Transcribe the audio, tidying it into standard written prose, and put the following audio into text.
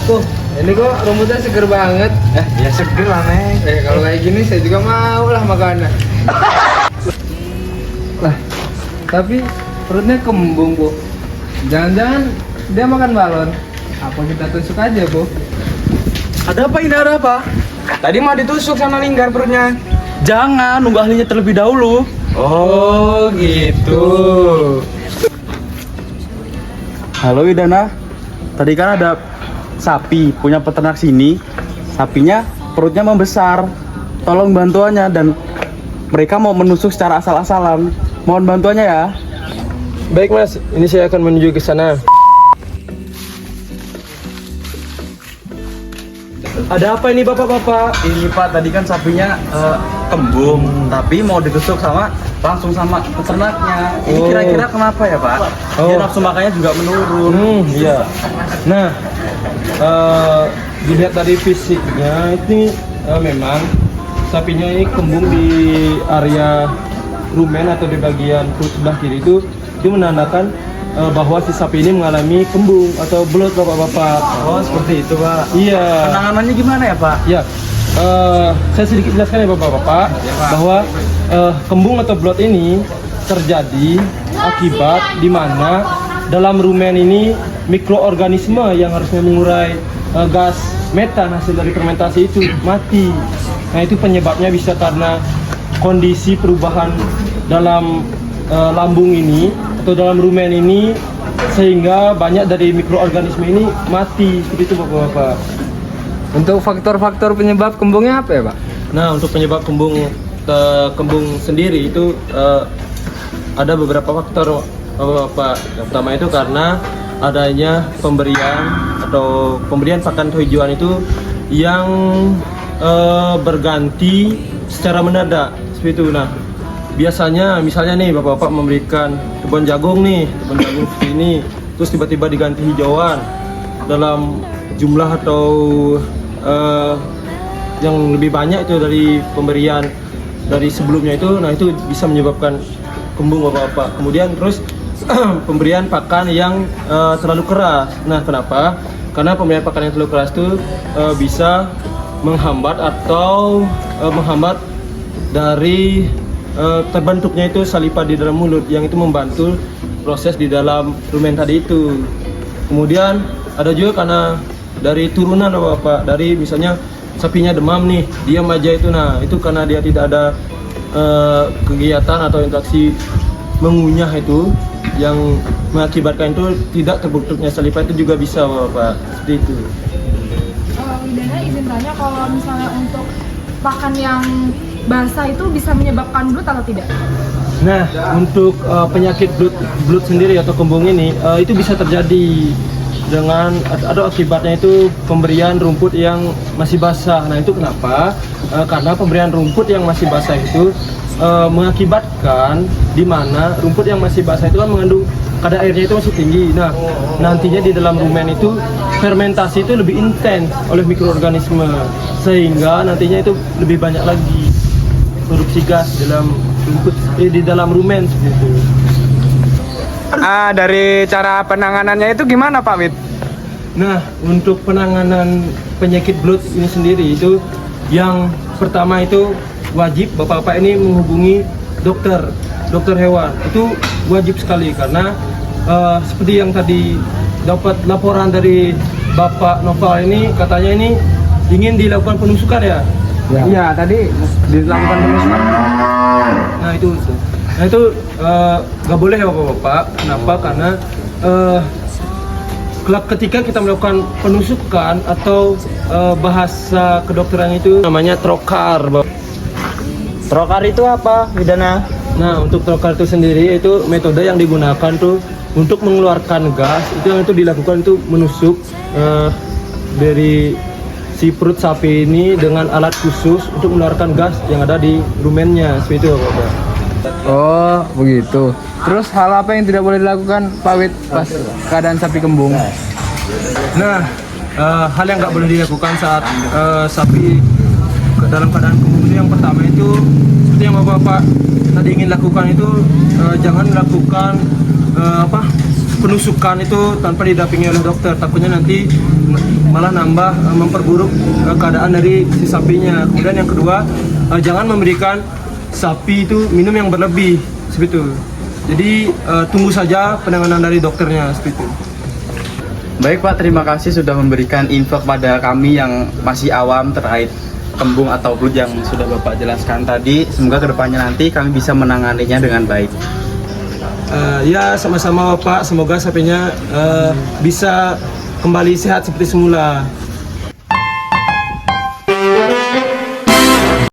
Tuh, ini kok rumputnya seger banget. Ya seger lah Neng. Kalau kayak gini saya juga mau lah makannya. Lah, tapi perutnya kembung, Bu. Jangan-jangan dia makan balon. Apa kita tusuk aja, Bu? Ada apa ini, ada apa? Tadi mau ditusuk sama Linggar perutnya. Jangan, nunggu ahlinya terlebih dahulu. Oh, gitu. Halo Widana, tadi kan ada sapi punya peternak sini. Sapinya perutnya membesar. Tolong bantuannya dan mereka mau menusuk secara asal-asalan. Mohon bantuannya ya. Baik Mas, ini saya akan menuju ke sana. Ada apa ini bapak-bapak? Ini Pak, tadi kan sapinya kembung, tapi mau ditusuk langsung sama peternaknya. Ini Oh. kira-kira kenapa ya Pak? Oh. Dia nafsu makannya juga menurun. Iya. Nah, dilihat dari fisiknya ini memang sapinya ini kembung di area rumen atau di bagian perut sebelah kiri itu menandakan bahwa si sapi ini mengalami kembung atau bloat bapak-bapak. Oh, seperti itu Pak. Iya. Penanganannya gimana ya Pak? Ya, saya sedikit jelaskan ya bapak-bapak bahwa kembung atau bloat ini terjadi akibat di mana dalam rumen ini mikroorganisme yang harusnya mengurai gas metan hasil dari fermentasi itu mati. Nah itu penyebabnya bisa karena kondisi perubahan dalam lambung ini atau dalam rumen ini sehingga banyak dari mikroorganisme ini mati seperti itu bapak-bapak. Untuk faktor-faktor penyebab kembungnya apa ya, Pak? Nah, untuk penyebab kembung sendiri itu ada beberapa faktor, Bapak. Yang pertama itu karena adanya pemberian pakan hijauan itu yang berganti secara mendadak seperti itu. Nah, biasanya misalnya nih Bapak-bapak memberikan kebun jagung seperti ini, terus tiba-tiba diganti hijauan dalam jumlah atau yang lebih banyak itu dari pemberian dari sebelumnya itu, nah itu bisa menyebabkan kembung bapak-bapak. Kemudian terus pemberian pakan yang terlalu keras. Nah kenapa? Karena pemberian pakan yang terlalu keras itu bisa menghambat dari terbentuknya itu saliva di dalam mulut yang itu membantu proses di dalam rumen tadi itu. Kemudian ada juga karena dari turunan bapak, dari misalnya sapinya demam nih, diam aja itu, nah itu karena dia tidak ada kegiatan atau interaksi mengunyah itu yang mengakibatkan itu tidak terbentuknya saliva itu juga bisa bapak, seperti itu. Widana izin tanya, kalau misalnya untuk pakan yang basah itu bisa menyebabkan bloat atau tidak? Nah, untuk penyakit bloat sendiri atau kembung ini itu bisa terjadi dengan ada akibatnya itu pemberian rumput yang masih basah. Nah itu kenapa? Karena pemberian rumput yang masih basah itu mengakibatkan di mana rumput yang masih basah itu kan mengandung kadar airnya itu masih tinggi. Nah nantinya di dalam rumen itu fermentasi itu lebih intens oleh mikroorganisme sehingga nantinya itu lebih banyak lagi produksi gas dalam rumput di dalam rumen seperti itu. Dari cara penanganannya itu gimana, Pak Wid? Nah, untuk penanganan penyakit bloat ini sendiri itu yang pertama itu wajib bapak-bapak ini menghubungi dokter hewan. Itu wajib sekali karena seperti yang tadi dapat laporan dari Bapak Noval ini, katanya ini ingin dilakukan penusukan ya? Iya, tadi dilakukan penusukan. Nah itu nggak boleh ya bapak-bapak. Kenapa? Karena ketika kita melakukan penusukan atau bahasa kedokteran itu namanya trokar. Trokar itu apa, Widana? Nah untuk trokar itu sendiri itu metode yang digunakan tuh untuk mengeluarkan gas itu yang itu dilakukan itu menusuk dari si perut sapi ini dengan alat khusus untuk mengeluarkan gas yang ada di rumennya seperti itu bapak. Oh, begitu. Terus hal apa yang tidak boleh dilakukan, Pak Wid, pas keadaan sapi kembung? Nah, hal yang nggak boleh dilakukan saat sapi dalam keadaan kembung itu yang pertama itu seperti yang bapak-bapak tadi ingin lakukan itu jangan melakukan penusukan itu tanpa didampingi oleh dokter, takutnya nanti malah nambah memperburuk keadaan dari si sapinya. Kemudian yang kedua, jangan memberikan sapi itu minum yang berlebih seperti itu. Jadi tunggu saja penanganan dari dokternya seperti itu. Baik Pak, terima kasih sudah memberikan info kepada kami yang masih awam terkait kembung atau blood yang sudah Bapak jelaskan tadi. Semoga kedepannya nanti kami bisa menanganinya dengan baik. Ya, sama-sama Bapak, semoga sapinya bisa kembali sehat seperti semula.